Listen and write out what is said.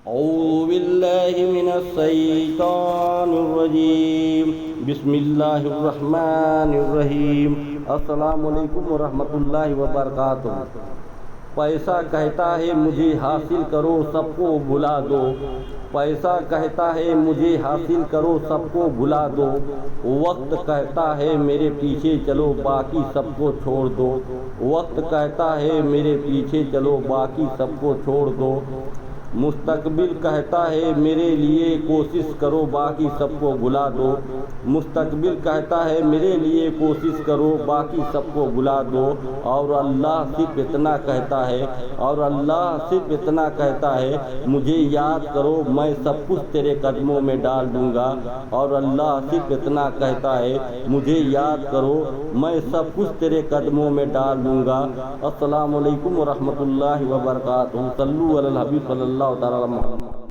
أعوذ بالله من الشيطان الرجيم بسم الله الرحمن الرحیم السلام علیکم ورحمۃ اللہ وبرکاتہ۔ پیسہ کہتا ہے مجھے حاصل کرو سب کو بھلا دو، پیسہ کہتا ہے مجھے حاصل کرو سب کو بھلا دو، وقت کہتا ہے میرے پیچھے چلو باقی سب کو چھوڑ دو، وقت کہتا ہے میرے پیچھے چلو باقی سب کو چھوڑ دو، مستقبل کہتا ہے میرے لیے کوشش کرو باقی سب کو بھلا دو، مستقبل کہتا ہے میرے لیے کوشش کرو باقی سب کو بھلا دو، اور اللہ صرف اتنا کہتا ہے، اور اللہ صرف اتنا کہتا ہے مجھے یاد کرو میں سب کچھ تیرے قدموں میں ڈال دوں گا، اور اللہ صرف اتنا کہتا ہے مجھے یاد کرو میں سب کچھ تیرے قدموں میں ڈال دوں گا۔ السلام علیکم ورحمۃ اللہ وبرکاتہ۔ صلو علی الحبیب صلی اللہ تعالی علیہ وسلم۔